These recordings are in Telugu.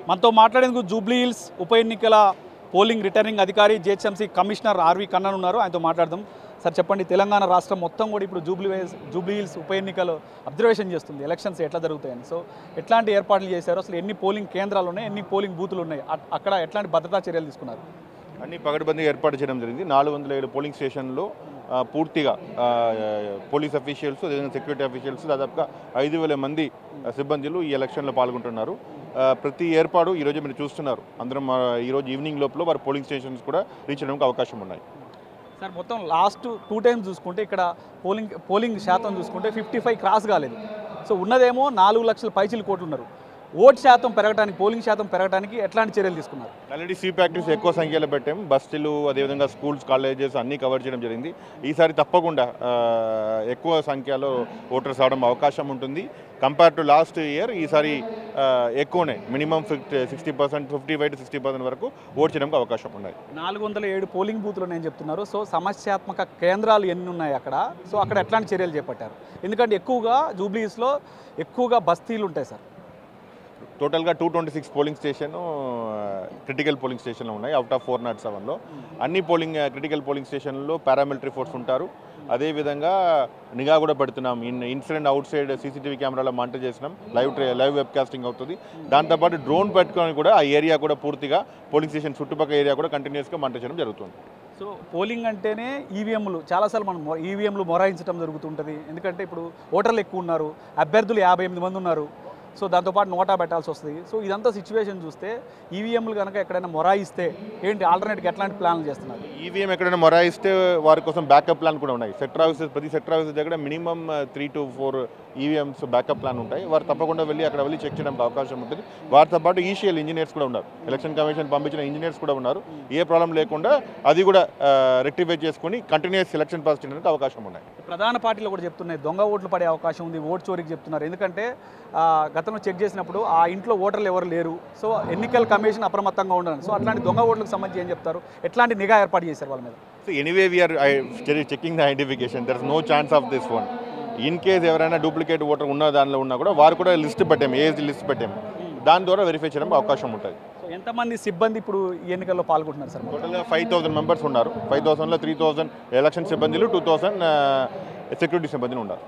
మనతో మాట్లాడేందుకు జూబ్లీ హిల్స్ ఉప ఎన్నికల పోలింగ్ రిటర్నింగ్ అధికారి జిహెచ్ఎంసీ కమిషనర్ ఆర్వి కన్నన్ ఉన్నారు. ఆయనతో మాట్లాడదాం. సార్ చెప్పండి, తెలంగాణ రాష్ట్రం మొత్తం కూడా ఇప్పుడు జూబ్లీ హిల్స్ ఉప ఎన్నికలు అబ్జర్వేషన్ చేస్తుంది, ఎలక్షన్స్ ఎట్లా జరుగుతాయని. సో ఎట్లాంటి ఏర్పాట్లు చేశారు, అసలు ఎన్ని పోలింగ్ కేంద్రాలు ఉన్నాయి, ఎన్ని పోలింగ్ బూతులు ఉన్నాయి, అక్కడ ఎట్లాంటి భద్రతా చర్యలు తీసుకున్నారు? అన్ని పగడ్బందీగా ఏర్పాటు చేయడం జరిగింది. 407 పోలింగ్ స్టేషన్లో పూర్తిగా పోలీస్ అఫీషియల్స్, అదేవిధంగా సెక్యూరిటీ అఫీషియల్స్, దాదాపుగా 5,000 మంది సిబ్బందులు ఈ ఎలక్షన్లో పాల్గొంటున్నారు. ప్రతి ఏర్పాటు ఈరోజు మీరు చూస్తున్నారు. అందరం ఈరోజు ఈవినింగ్ లోపల వారు పోలింగ్ స్టేషన్స్ కూడా రీచ్ అవ్వడానికి అవకాశం ఉన్నాయి. సార్ మొత్తం లాస్ట్ 2 టైమ్స్ చూసుకుంటే ఇక్కడ పోలింగ్ శాతం చూసుకుంటే 55 క్రాస్ కాలేదు. సో ఉన్నదేమో 4 లక్షల పైచిలు కోట్లు ఉన్నారు. ఓటు శాతం పెరగడానికి, పోలింగ్ శాతం పెరగడానికి ఎట్లాంటి చర్యలు తీసుకున్నారు? ఆల్రెడీ స్వీప్ యాక్టివిటీస్ ఎక్కువ సంఖ్యలో పెట్టాం. బస్సులు, అదేవిధంగా స్కూల్స్, కాలేజెస్ అన్నీ కవర్ చేయడం జరిగింది. ఈసారి తప్పకుండా ఎక్కువ సంఖ్యలో ఓటర్స్ అవడం అవకాశం ఉంటుంది. కంపేర్ టు లాస్ట్ ఇయర్ ఈసారి ఎక్కువనే, మినిమం 60%, 55 to 60% వరకు ఓటు చేయడానికి అవకాశం ఉన్నాయి. 407 పోలింగ్ బూత్లు ఉన్నాయని చెప్తున్నారు. సో సమస్యాత్మక కేంద్రాలు ఎన్ని ఉన్నాయి అక్కడ? సో అక్కడ ఎట్లాంటి చర్యలు చేపట్టారు? ఎందుకంటే ఎక్కువగా జూబ్లీ హిల్స్లో ఎక్కువగా బస్తీలు ఉంటాయి సార్. టోటల్గా 226 పోలింగ్ స్టేషన్ క్రిటికల్ పోలింగ్ స్టేషన్లు ఉన్నాయి అవుట్ ఆఫ్ 407లో. అన్ని క్రిటికల్ పోలింగ్ స్టేషన్లో పారామిలిటరీ ఫోర్స్ ఉంటారు. అదేవిధంగా నిఘా కూడా పెడుతున్నాం. ఇన్సిడెంట్ అవుట్ సైడ్ సీసీటీవీ కెమెరాలో మానిటర్ చేసినాం. లైవ్ వెబ్కాస్టింగ్ అవుతుంది. దాంతోపాటు డ్రోన్ పెట్టుకొని కూడా ఆ ఏరియా కూడా పూర్తిగా పోలింగ్ స్టేషన్ చుట్టుపక్కల ఏరియా కూడా కంటిన్యూస్గా మానిటర్ చేయడం జరుగుతుంది. సో పోలింగ్ అంటేనే ఈవీఎంలు, చాలాసార్లు మనం ఈవీఎంలు మొరాయించడం జరుగుతుంటుంది. ఎందుకంటే ఇప్పుడు ఓటర్లు ఎక్కువ ఉన్నారు, అభ్యర్థులు 58 మంది ఉన్నారు. సో దాంతోపాటు నోటా పెట్టాల్సి వస్తుంది. సో ఇదంతా సిచ్యువేషన్ చూస్తే ఈవీఎంలు కనుక ఎక్కడైనా మొరాయిస్తే ఏంటి ఆల్టర్నేట్గా ఎట్లాంటి ప్లాన్లు చేస్తున్నారు? ఈవీఎం ఎక్కడైనా మొరాయిస్తే వారి కోసం బ్యాకప్ ప్లాన్ కూడా ఉన్నాయి. ప్రతి సెక్టర్ ఆఫీసెస్ దగ్గర minimum 3 to 4 EVMs backup plan ఉంటాయి. వారు తప్పకుండా అక్కడ వెళ్ళి చెక్ చేయడానికి అవకాశం ఉంటుంది. వారితో పాటు ఈసీఎల్ ఇంజనీర్స్ కూడా ఉన్నారు. ఎలక్షన్ కమిషన్ పంపించిన ఇంజనీర్స్ కూడా ఉన్నారు. ఏ ప్రాబ్లం లేకుండా అది కూడా రెక్టిఫై చేసుకుని కంటిన్యూస్ ఎలక్షన్ పాస్ చేయడానికి అవకాశం ఉన్నాయి. ప్రధాన పార్టీలు కూడా చెప్తున్నాయి దొంగ ఓట్లు పడే అవకాశం ఉంది, ఓటు చోరీకి చెప్తున్నారు. ఎందుకంటే గతంలో చెక్ చేసినప్పుడు ఆ ఇంట్లో ఓటర్లు ఎవరు లేరు. సో ఎన్నికల కమిషన్ అప్రమత్తంగా ఉండాలి. సో అట్లాంటి దొంగ ఓట్లకు సంబంధించి ఏం చెప్తారు? ఎట్లాంటి నిఘా ఏర్పాటు చేశారు వాళ్ళ మీద? So anyway we are checking the identification. There is no chance of this one. In case ఎవరైనా డూప్లికేట్ ఓటర్ ఉన్న దానిలో ఉన్నా కూడా వారు కూడా లిస్ట్ పెట్టాము, ఏజ్ లిస్ట్ పెట్టాము. దాని ద్వారా వెరిఫై చేయడానికి అవకాశం ఉంటుంది. ఎంతమంది సిబ్బంది ఇప్పుడు ఈ ఎన్నికల్లో పాల్గొంటున్నారు సార్? టోటల్గా 5,000 మెంబర్స్ ఉన్నారు. 5,000లో 3,000 ఎలక్షన్ సిబ్బందిలు, 2,000 సెక్యూరిటీ సిబ్బందిలు ఉన్నారు.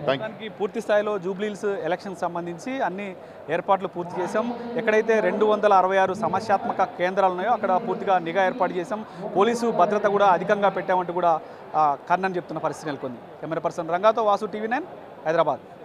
దానికి పూర్తి స్థాయిలో జూబ్లీ హిల్స్ ఎలక్షన్కి సంబంధించి అన్ని ఏర్పాట్లు పూర్తి చేశాం. ఎక్కడైతే 266 సమస్యాత్మక కేంద్రాలు ఉన్నాయో అక్కడ పూర్తిగా నిఘా ఏర్పాటు చేశాం. పోలీసు భద్రత కూడా అధికంగా పెట్టామంటూ కూడా కన్నన్ చెప్తున్న పరిస్థితి నెలకొంది. కెమెరా పర్సన్ రంగాతో వాసు, TV9 హైదరాబాద్.